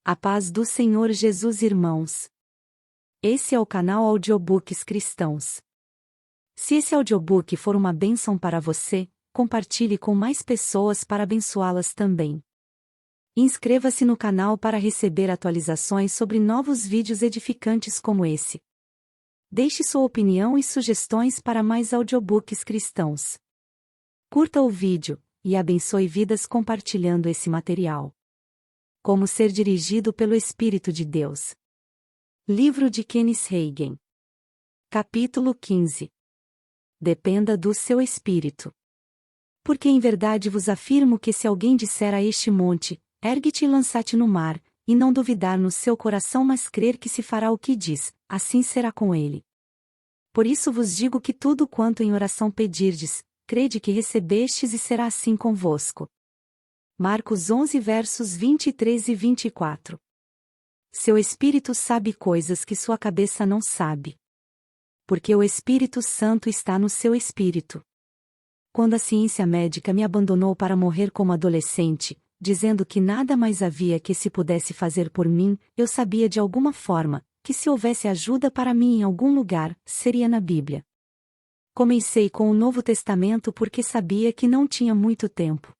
A paz do Senhor Jesus, irmãos. Esse é o canal Audiobooks Cristãos. Se esse audiobook for uma bênção para você, compartilhe com mais pessoas para abençoá-las também. Inscreva-se no canal para receber atualizações sobre novos vídeos edificantes como esse. Deixe sua opinião e sugestões para mais audiobooks cristãos. Curta o vídeo e abençoe vidas compartilhando esse material. Como ser dirigido pelo Espírito de Deus. Livro de Kenneth Hagin. Capítulo 15. Dependa do seu espírito. Porque em verdade vos afirmo que se alguém disser a este monte, ergue-te e lança-te no mar, e não duvidar no seu coração mas crer que se fará o que diz, assim será com ele. Por isso vos digo que tudo quanto em oração pedirdes, crede que recebestes e será assim convosco. Marcos 11 versos 23 e 24. Seu espírito sabe coisas que sua cabeça não sabe. Porque o Espírito Santo está no seu espírito. Quando a ciência médica me abandonou para morrer como adolescente, dizendo que nada mais havia que se pudesse fazer por mim, eu sabia de alguma forma, que se houvesse ajuda para mim em algum lugar, seria na Bíblia. Comecei com o Novo Testamento porque sabia que não tinha muito tempo.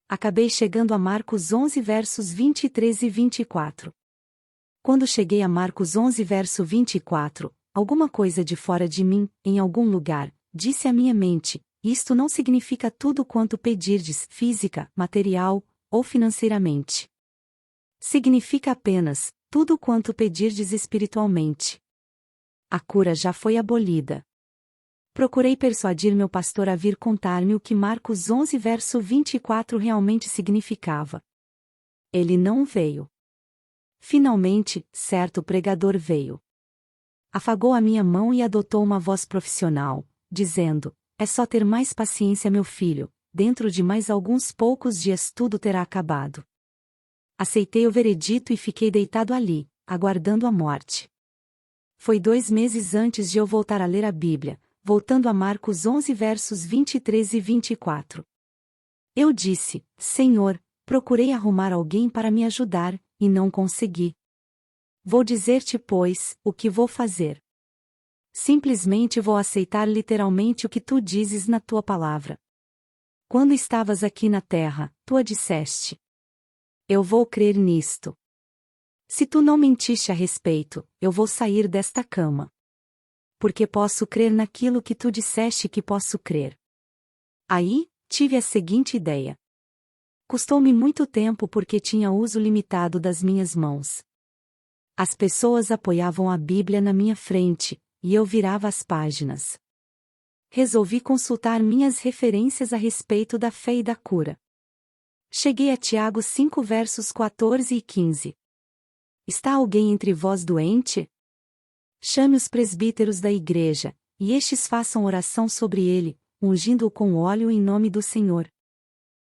Acabei chegando a Marcos 11 versos 23 e 24. Quando cheguei a Marcos 11 verso 24, alguma coisa de fora de mim, em algum lugar, disse à minha mente, isto não significa tudo quanto pedirdes, física, material, ou financeiramente. Significa apenas, tudo quanto pedirdes espiritualmente. A cura já foi abolida. Procurei persuadir meu pastor a vir contar-me o que Marcos 11 verso 24 realmente significava. Ele não veio. Finalmente, certo pregador veio. Afagou a minha mão e adotou uma voz profissional, dizendo, é só ter mais paciência meu filho, dentro de mais alguns poucos dias tudo terá acabado. Aceitei o veredito e fiquei deitado ali, aguardando a morte. Foi 2 meses antes de eu voltar a ler a Bíblia, voltando a Marcos 11 versos 23 e 24. Eu disse, Senhor, procurei arrumar alguém para me ajudar, e não consegui. Vou dizer-te, pois, o que vou fazer. Simplesmente vou aceitar literalmente o que tu dizes na tua palavra. Quando estavas aqui na terra, tu a disseste. Eu vou crer nisto. Se tu não mentiste a respeito, eu vou sair desta cama. Porque posso crer naquilo que tu disseste que posso crer. Aí, tive a seguinte ideia. Custou-me muito tempo porque tinha uso limitado das minhas mãos. As pessoas apoiavam a Bíblia na minha frente, e eu virava as páginas. Resolvi consultar minhas referências a respeito da fé e da cura. Cheguei a Tiago 5 versos 14 e 15. Está alguém entre vós doente? Chame os presbíteros da igreja, e estes façam oração sobre ele, ungindo-o com óleo em nome do Senhor.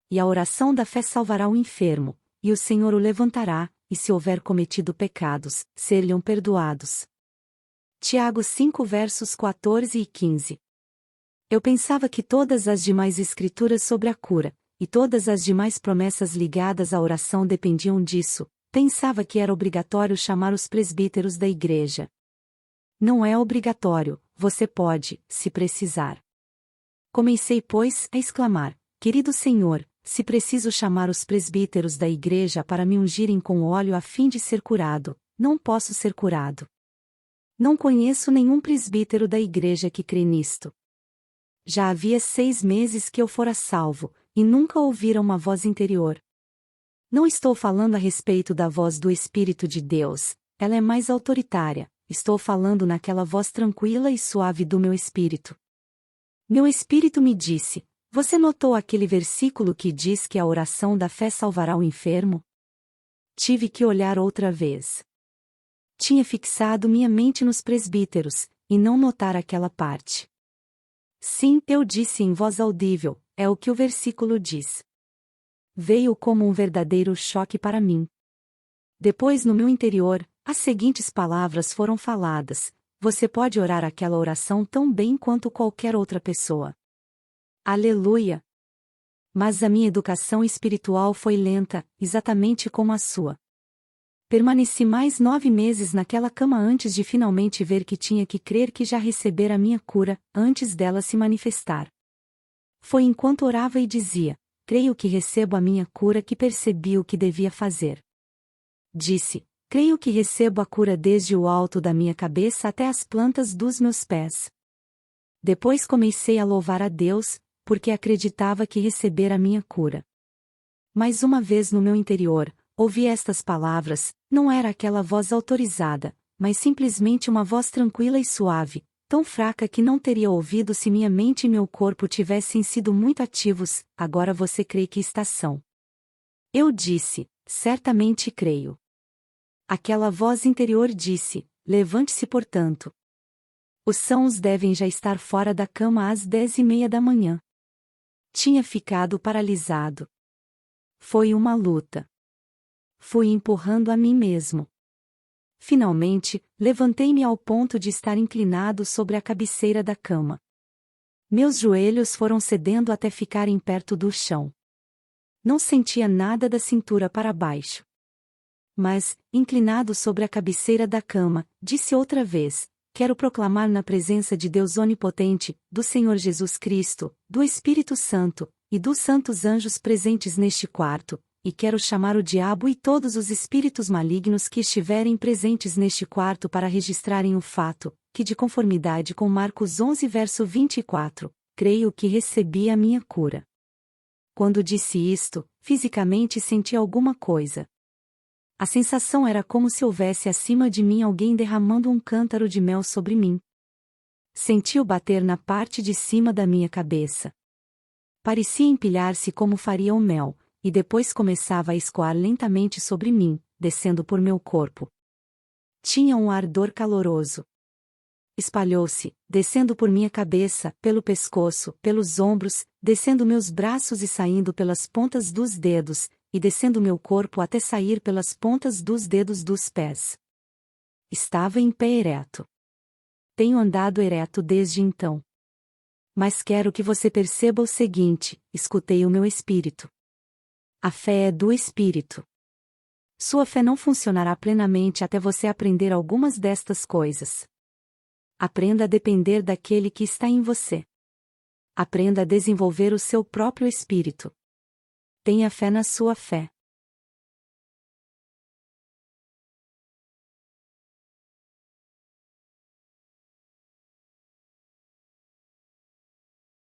E a oração da fé salvará o enfermo, e o Senhor o levantará, e se houver cometido pecados, ser-lhe-ão perdoados. Tiago 5 versos 14 e 15. Eu pensava que todas as demais escrituras sobre a cura, e todas as demais promessas ligadas à oração dependiam disso, pensava que era obrigatório chamar os presbíteros da igreja. Não é obrigatório, você pode, se precisar. Comecei, pois, a exclamar, querido Senhor, se preciso chamar os presbíteros da igreja para me ungirem com óleo a fim de ser curado, não posso ser curado. Não conheço nenhum presbítero da igreja que crê nisto. Já havia 6 meses que eu fora salvo, e nunca ouvira uma voz interior. Não estou falando a respeito da voz do Espírito de Deus, ela é mais autoritária. Estou falando naquela voz tranquila e suave do meu espírito. Meu espírito me disse, você notou aquele versículo que diz que a oração da fé salvará o enfermo? Tive que olhar outra vez. Tinha fixado minha mente nos presbíteros, e não notar aquela parte. Sim, eu disse em voz audível, é o que o versículo diz. Veio como um verdadeiro choque para mim. Depois no meu interior, as seguintes palavras foram faladas, você pode orar aquela oração tão bem quanto qualquer outra pessoa. Aleluia! Mas a minha educação espiritual foi lenta, exatamente como a sua. Permaneci mais 9 meses naquela cama antes de finalmente ver que tinha que crer que já recebera a minha cura, antes dela se manifestar. Foi enquanto orava e dizia: creio que recebo a minha cura que percebi o que devia fazer. Disse: creio que recebo a cura desde o alto da minha cabeça até as plantas dos meus pés. Depois comecei a louvar a Deus, porque acreditava que recebera a minha cura. Mais uma vez no meu interior, ouvi estas palavras, não era aquela voz autorizada, mas simplesmente uma voz tranquila e suave, tão fraca que não teria ouvido se minha mente e meu corpo tivessem sido muito ativos. Agora você crê que está são. Eu disse: certamente creio. Aquela voz interior disse: levante-se portanto. Os sãos devem já estar fora da cama às 10:30 da manhã. Tinha ficado paralisado. Foi uma luta. Fui empurrando a mim mesmo. Finalmente, levantei-me ao ponto de estar inclinado sobre a cabeceira da cama. Meus joelhos foram cedendo até ficarem perto do chão. Não sentia nada da cintura para baixo. Mas, inclinado sobre a cabeceira da cama, disse outra vez: quero proclamar na presença de Deus Onipotente, do Senhor Jesus Cristo, do Espírito Santo, e dos santos anjos presentes neste quarto, e quero chamar o diabo e todos os espíritos malignos que estiverem presentes neste quarto para registrarem o fato, que de conformidade com Marcos 11 verso 24, creio que recebi a minha cura. Quando disse isto, fisicamente senti alguma coisa. A sensação era como se houvesse acima de mim alguém derramando um cântaro de mel sobre mim. Senti-o bater na parte de cima da minha cabeça. Parecia empilhar-se como faria o mel, e depois começava a escoar lentamente sobre mim, descendo por meu corpo. Tinha um ardor caloroso. Espalhou-se, descendo por minha cabeça, pelo pescoço, pelos ombros, descendo meus braços e saindo pelas pontas dos dedos, e descendo meu corpo até sair pelas pontas dos dedos dos pés. Estava em pé ereto. Tenho andado ereto desde então. Mas quero que você perceba o seguinte: escutei o meu espírito. A fé é do espírito. Sua fé não funcionará plenamente até você aprender algumas destas coisas. Aprenda a depender daquele que está em você. Aprenda a desenvolver o seu próprio espírito. Tenha fé na sua fé.